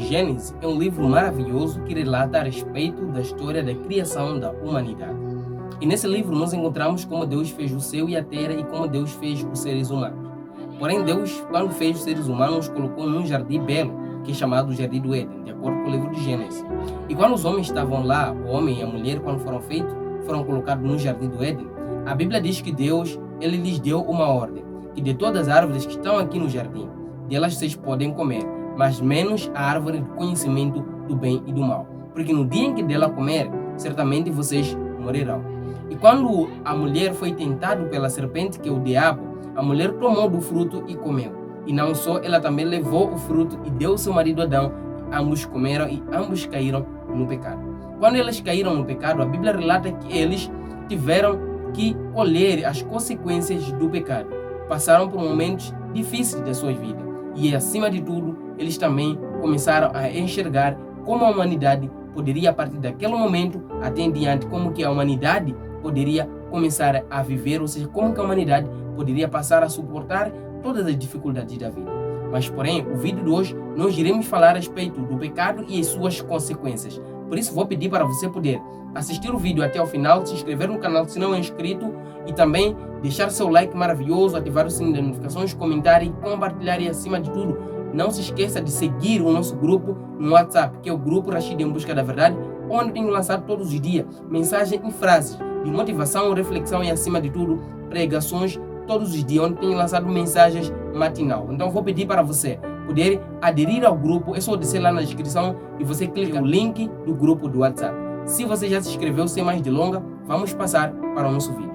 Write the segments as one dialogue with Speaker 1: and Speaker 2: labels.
Speaker 1: Gênesis é um livro maravilhoso que relata a respeito da história da criação da humanidade. E nesse livro nós encontramos como Deus fez o céu e a terra e como Deus fez os seres humanos. Porém, Deus, quando fez os seres humanos, colocou num jardim belo, que é chamado Jardim do Éden, de acordo com o livro de Gênesis. E quando os homens estavam lá, o homem e a mulher, quando foram feitos, foram colocados no Jardim do Éden, a Bíblia diz que Deus, ele lhes deu uma ordem, que de todas as árvores que estão aqui no jardim, delas vocês podem comer, mas menos a árvore do conhecimento do bem e do mal. Porque no dia em que dela comer, certamente vocês morrerão. E quando a mulher foi tentada pela serpente, que é o diabo, a mulher tomou do fruto e comeu. E não só, ela também levou o fruto e deu ao seu marido Adão. Ambos comeram e ambos caíram no pecado. Quando eles caíram no pecado, a Bíblia relata que eles tiveram que colher as consequências do pecado. Passaram por momentos difíceis da sua vida. E, acima de tudo, eles também começaram a enxergar como a humanidade poderia, a partir daquele momento até em diante, como que a humanidade poderia começar a viver, ou seja, como que a humanidade poderia passar a suportar todas as dificuldades da vida. Mas, porém, o vídeo de hoje nós iremos falar a respeito do pecado e as suas consequências. Por isso, vou pedir para você poder assistir o vídeo até o final, se inscrever no canal se não é inscrito e também deixar seu like maravilhoso, ativar o sininho de notificações, comentar e compartilhar. E, acima de tudo, não se esqueça de seguir o nosso grupo no WhatsApp, que é o Grupo Rashid em Busca da Verdade, onde tenho lançado todos os dias mensagens e frases de motivação, reflexão e, acima de tudo, pregações todos os dias, onde tenho lançado mensagens matinal. Então, vou pedir para você poder aderir ao grupo. É só descer lá na descrição e você clica no link do grupo do WhatsApp. Se você já se inscreveu, sem mais delongas, vamos passar para o nosso vídeo.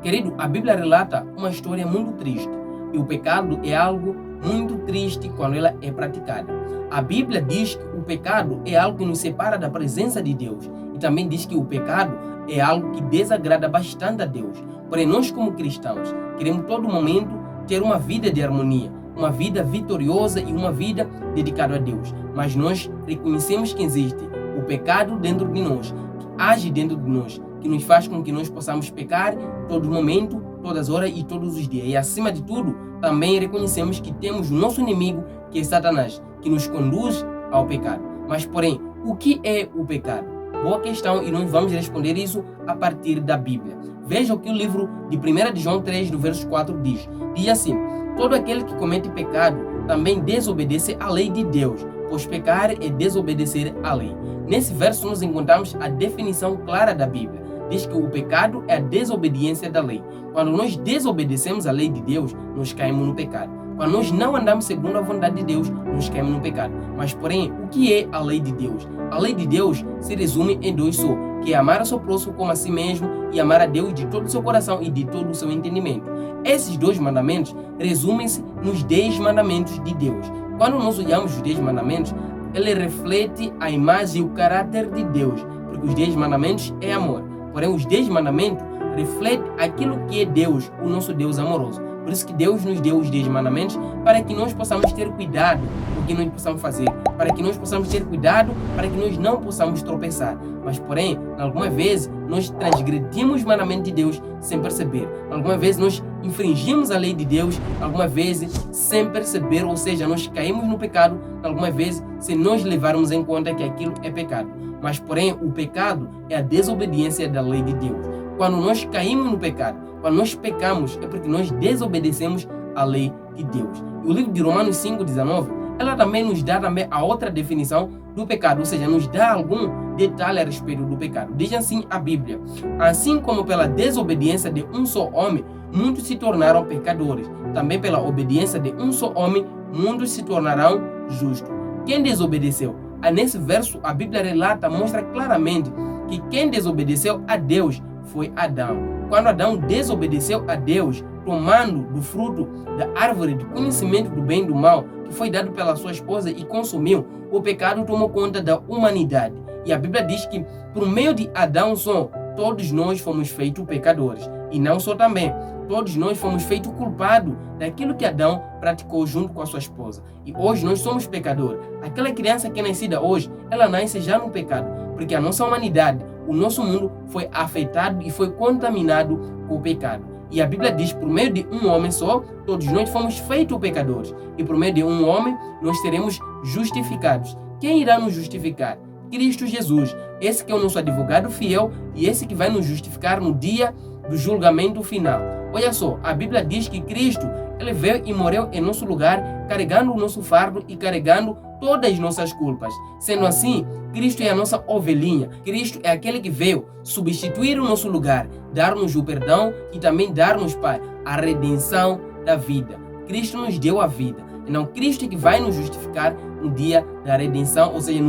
Speaker 1: Querido, a Bíblia relata uma história muito triste. E o pecado é algo muito triste quando ela é praticada. A Bíblia diz que o pecado é algo que nos separa da presença de Deus. E também diz que o pecado é algo que desagrada bastante a Deus. Porém, nós como cristãos queremos todo momento ter uma vida de harmonia, uma vida vitoriosa e uma vida dedicada a Deus. Mas nós reconhecemos que existe o pecado dentro de nós, que age dentro de nós, que nos faz com que nós possamos pecar todo momento, todas as horas e todos os dias. E, acima de tudo, também reconhecemos que temos o nosso inimigo, que é Satanás, que nos conduz ao pecado. Mas, porém, o que é o pecado? Boa questão, e nós vamos responder isso a partir da Bíblia. Veja o que o livro de 1 de João 3, do verso 4 diz. Diz assim: todo aquele que comete pecado também desobedece à lei de Deus, pois pecar é desobedecer à lei. Nesse verso nós encontramos a definição clara da Bíblia. Diz que o pecado é a desobediência da lei. Quando nós desobedecemos à lei de Deus, nós caímos no pecado. Quando nós não andamos segundo a vontade de Deus, nós caímos no pecado. Mas, porém, o que é a lei de Deus? A lei de Deus se resume em dois só, que é amar o seu próximo como a si mesmo e amar a Deus de todo o seu coração e de todo o seu entendimento. Esses dois mandamentos resumem-se nos 10 mandamentos de Deus. Quando nós olhamos os 10 mandamentos, ele reflete a imagem e o caráter de Deus, porque os 10 mandamentos é amor. Porém, os 10 mandamentos refletem aquilo que é Deus, o nosso Deus amoroso. Por isso que Deus nos deu os 10 mandamentos para que nós possamos ter cuidado com o que nós possamos fazer, para que nós possamos ter cuidado, para que nós não possamos tropeçar. Mas, porém, alguma vez nós transgredimos os mandamentos de Deus sem perceber. Alguma vez nós infringimos a lei de Deus, alguma vez sem perceber, ou seja, nós caímos no pecado, alguma vez sem nós levarmos em conta que aquilo é pecado. Mas, porém, o pecado é a desobediência da lei de Deus. Quando nós caímos no pecado, quando nós pecamos, é porque nós desobedecemos a lei de Deus. E o livro de Romanos 5,19, ela também nos dá também a outra definição do pecado, ou seja, nos dá algum detalhe a respeito do pecado. Diz assim a Bíblia: assim como pela desobediência de um só homem, muitos se tornaram pecadores, também pela obediência de um só homem, muitos se tornarão justos. Quem desobedeceu? Nesse verso, a Bíblia relata, mostra claramente que quem desobedeceu a Deus foi Adão. Quando Adão desobedeceu a Deus, tomando do fruto da árvore de conhecimento do bem e do mal, que foi dado pela sua esposa e consumiu, o pecado tomou conta da humanidade. E a Bíblia diz que por meio de Adão só, todos nós fomos feitos pecadores. E não só também, todos nós fomos feitos culpados daquilo que Adão praticou junto com a sua esposa. E hoje nós somos pecadores. Aquela criança que é nascida hoje, ela nasce já no pecado, porque a nossa humanidade, o nosso mundo foi afetado e foi contaminado com o pecado. E a Bíblia diz, por meio de um homem só, todos nós fomos feitos pecadores. E por meio de um homem, nós seremos justificados. Quem irá nos justificar? Cristo Jesus. Esse que é o nosso advogado fiel e esse que vai nos justificar no dia do julgamento final. Olha só, a Bíblia diz que Cristo, ele veio e morreu em nosso lugar, carregando o nosso fardo e carregando todas as nossas culpas. Sendo assim, Cristo é a nossa ovelhinha. Cristo é aquele que veio substituir o nosso lugar, dar-nos o perdão e também dar-nos, Pai, a redenção da vida. Cristo nos deu a vida. Então, Cristo é que vai nos justificar no dia da redenção, ou seja,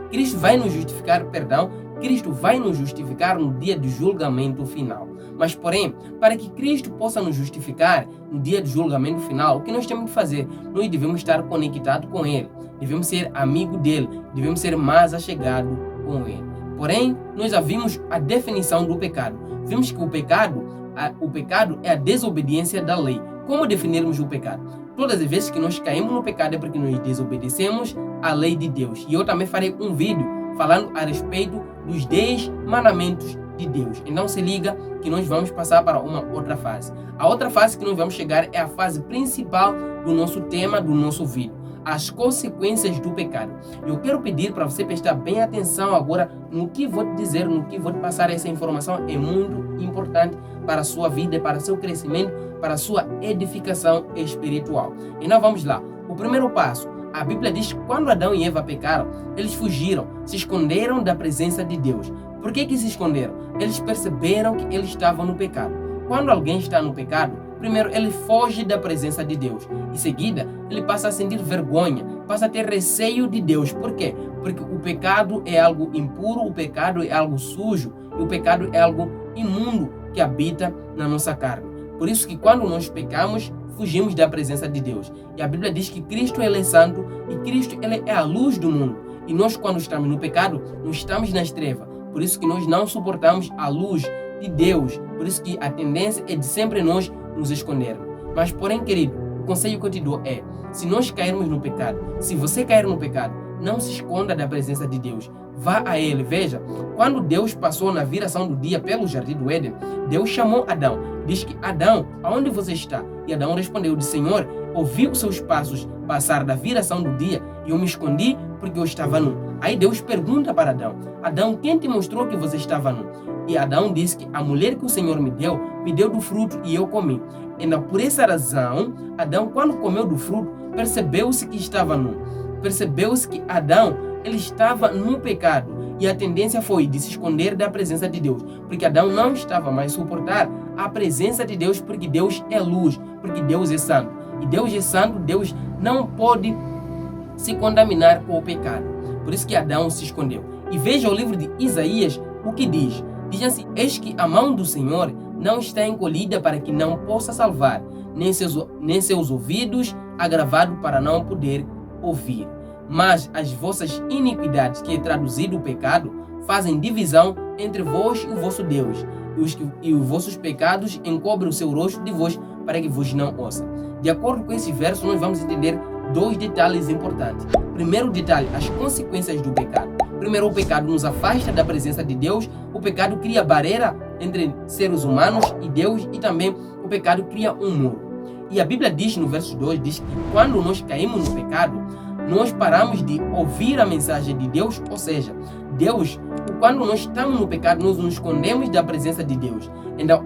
Speaker 1: Cristo vai nos justificar, Cristo vai nos justificar no dia do julgamento final. Mas, porém, para que Cristo possa nos justificar no dia do julgamento final, o que nós temos que fazer? Nós devemos estar conectados com Ele, devemos ser amigo dele, devemos ser mais achegados com Ele. Porém, nós já vimos a definição do pecado. Vimos que o pecado é a desobediência da lei. Como definirmos o pecado? Todas as vezes que nós caímos no pecado é porque nós desobedecemos a lei de Deus. E eu também farei um vídeo falando a respeito dos 10 mandamentos de Deus. Então se liga que nós vamos passar para uma outra fase. A outra fase que nós vamos chegar é a fase principal do nosso tema, do nosso vídeo. As consequências do pecado. Eu quero pedir para você prestar bem atenção agora no que vou te dizer, no que vou te passar. Essa informação é muito importante para a sua vida, para o seu crescimento, para a sua edificação espiritual. Então vamos lá. O primeiro passo. A Bíblia diz que quando Adão e Eva pecaram, eles fugiram, se esconderam da presença de Deus. Por que se esconderam? Eles perceberam que eles estavam no pecado. Quando alguém está no pecado, primeiro ele foge da presença de Deus. Em seguida, ele passa a sentir vergonha, passa a ter receio de Deus. Por quê? Porque o pecado é algo impuro, o pecado é algo sujo, e o pecado é algo imundo que habita na nossa carne. Por isso que quando nós pecamos, fugimos da presença de Deus. E a Bíblia diz que Cristo ele é santo e Cristo ele é a luz do mundo. E nós quando estamos no pecado, nós estamos nas trevas. Por isso que nós não suportamos a luz de Deus. Por isso que a tendência é de sempre nós nos escondermos. Mas porém, querido, o conselho que eu te dou é, se nós cairmos no pecado, se você cair no pecado, não se esconda da presença de Deus. Vá a Ele. Veja, quando Deus passou na viração do dia pelo jardim do Éden, Deus chamou Adão. Diz que, Adão, aonde você está? E Adão respondeu, Senhor, ouvi os seus passos passar da viração do dia e eu me escondi porque eu estava nu. Aí Deus pergunta para Adão, Adão, quem te mostrou que você estava nu? E Adão disse que a mulher que o Senhor me deu do fruto e eu comi. Então, por essa razão, Adão, quando comeu do fruto, percebeu-se que estava nu. Percebeu-se que Adão, ele estava no pecado. E a tendência foi de se esconder da presença de Deus. Porque Adão não estava mais suportar a presença de Deus, porque Deus é luz, porque Deus é santo. E Deus é santo, Deus não pode se contaminar com o pecado. Por isso que Adão se escondeu. E veja o livro de Isaías, o que diz. Diz assim, eis que a mão do Senhor não está encolhida para que não possa salvar, nem seus ouvidos agravados para não poder ouvir. Mas as vossas iniquidades, que é traduzido o pecado, fazem divisão entre vós e o vosso Deus, e os vossos pecados encobrem o seu rosto de vós, para que vos não ouça. De acordo com esse verso, nós vamos entender 2 detalhes importantes. Primeiro detalhe, as consequências do pecado. Primeiro, o pecado nos afasta da presença de Deus, o pecado cria barreira entre seres humanos e Deus, e também o pecado cria um muro. E a Bíblia diz no verso 2, diz que quando nós caímos no pecado, nós paramos de ouvir a mensagem de Deus, ou seja, Deus, quando nós estamos no pecado, nós nos escondemos da presença de Deus. Então,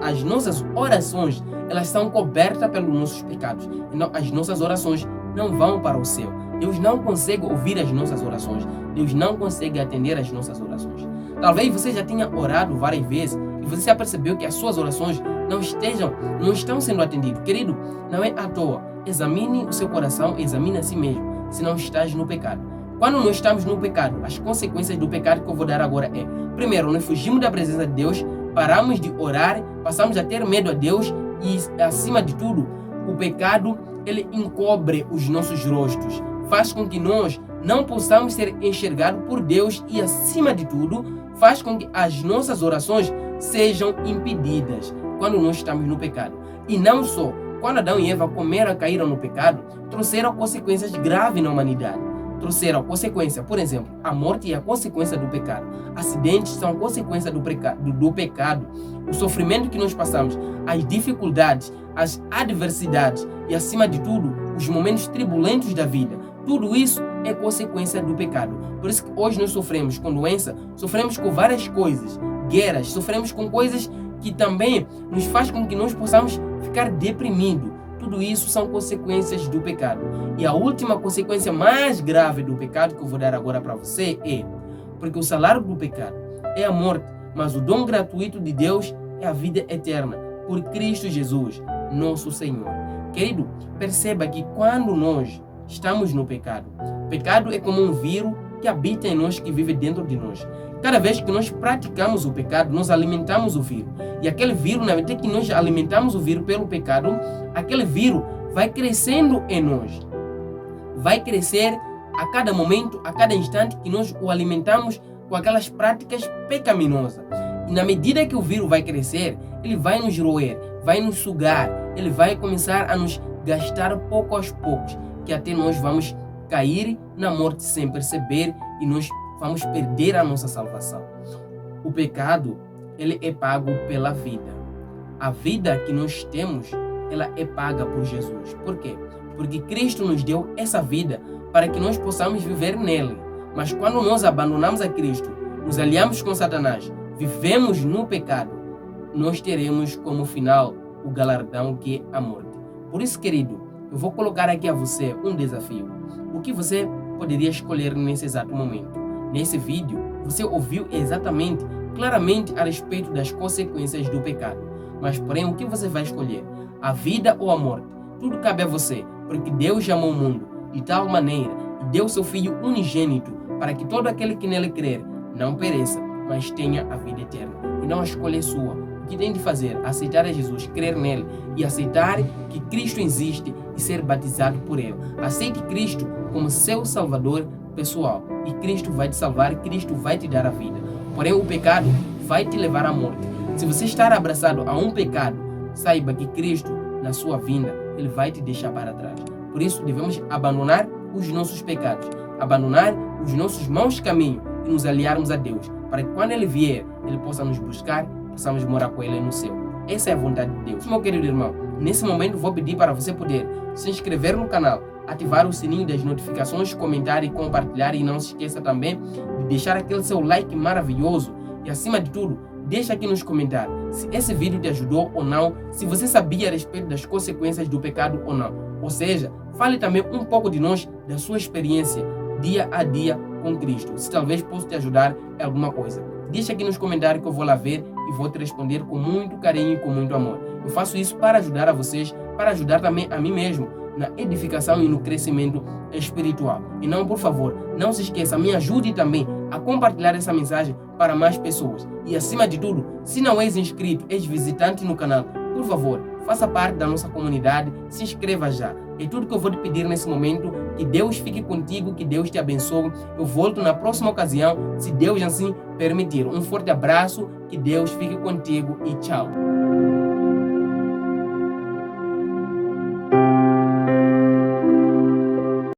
Speaker 1: as nossas orações, elas são cobertas pelos nossos pecados. Então, as nossas orações não vão para o céu. Deus não consegue ouvir as nossas orações. Deus não consegue atender as nossas orações. Talvez você já tenha orado várias vezes e você já percebeu que as suas orações não estão sendo atendidas. Querido, não é à toa. Examine o seu coração, examine a si mesmo, se não estás no pecado. Quando nós estamos no pecado, as consequências do pecado que eu vou dar agora é, primeiro, nós fugimos da presença de Deus, paramos de orar, passamos a ter medo a Deus e, acima de tudo, o pecado, ele encobre os nossos rostos, faz com que nós não possamos ser enxergados por Deus e, acima de tudo, faz com que as nossas orações sejam impedidas quando nós estamos no pecado. E não só, quando Adão e Eva caíram no pecado, trouxeram consequências graves na humanidade. trouxeram consequência. Por exemplo, a morte é a consequência do pecado. Acidentes são a consequência do pecado. O sofrimento que nós passamos, as dificuldades, as adversidades e, acima de tudo, os momentos turbulentos da vida. Tudo isso é consequência do pecado. Por isso que hoje nós sofremos com doença, sofremos com várias coisas, guerras, sofremos com coisas que também nos faz com que nós possamos ficar deprimidos. Tudo isso são consequências do pecado. E a última consequência mais grave do pecado que eu vou dar agora para você é: porque o salário do pecado é a morte, mas o dom gratuito de Deus é a vida eterna, por Cristo Jesus, nosso Senhor. Querido, perceba que quando nós estamos no pecado, pecado é como um vírus que habita em nós, que vive dentro de nós. Cada vez que nós praticamos o pecado, nós alimentamos o vírus. E aquele vírus, na medida que nós alimentamos o vírus pelo pecado, aquele vírus vai crescendo em nós. Vai crescer a cada momento, a cada instante que nós o alimentamos com aquelas práticas pecaminosas. E na medida que o vírus vai crescer, ele vai nos roer, vai nos sugar, ele vai começar a nos gastar pouco aos poucos, que até nós vamos cair na morte sem perceber e nós vamos perder a nossa salvação. O pecado, ele é pago pela vida. A vida que nós temos, ela é paga por Jesus. Por quê? Porque Cristo nos deu essa vida para que nós possamos viver nele. Mas quando nós abandonamos a Cristo, nos aliamos com Satanás, vivemos no pecado, nós teremos como final o galardão que é a morte. Por isso, querido, eu vou colocar aqui a você um desafio. O que você poderia escolher nesse exato momento? Nesse vídeo, você ouviu exatamente, claramente a respeito das consequências do pecado. Mas, porém, o que você vai escolher? A vida ou a morte? Tudo cabe a você, porque Deus amou o mundo de tal maneira e deu seu Filho unigênito para que todo aquele que nele crer não pereça, mas tenha a vida eterna. Então a escolha é sua. O que tem de fazer? Aceitar a Jesus, crer nele e aceitar que Cristo existe e ser batizado por ele. Aceite Cristo como seu Salvador pessoal e Cristo vai te salvar, Cristo vai te dar a vida. Porém, o pecado vai te levar à morte. Se você estar abraçado a um pecado, saiba que Cristo, na sua vinda, ele vai te deixar para trás. Por isso, devemos abandonar os nossos pecados, abandonar os nossos maus caminhos e nos aliarmos a Deus, para que quando ele vier, ele possa nos buscar, possamos morar com ele no céu. Essa é a vontade de Deus. Meu querido irmão, nesse momento vou pedir para você poder se inscrever no canal, ativar o sininho das notificações, comentar e compartilhar, e não se esqueça também de deixar aquele seu like maravilhoso e, acima de tudo, deixa aqui nos comentários se esse vídeo te ajudou ou não, se você sabia a respeito das consequências do pecado ou não. Ou seja, fale também um pouco de nós, da sua experiência dia a dia com Cristo, se talvez possa te ajudar em alguma coisa. Deixa aqui nos comentários que eu vou lá ver e vou te responder com muito carinho e com muito amor. Eu faço isso para ajudar a vocês, para ajudar também a mim mesmo na edificação e no crescimento espiritual. E não, por favor, não se esqueça, me ajude também a compartilhar essa mensagem para mais pessoas. E acima de tudo, se não és inscrito, és visitante no canal, por favor, faça parte da nossa comunidade, se inscreva já. É tudo que eu vou te pedir nesse momento. Que Deus fique contigo, que Deus te abençoe. Eu volto na próxima ocasião, se Deus assim permitir. Um forte abraço, que Deus fique contigo e tchau.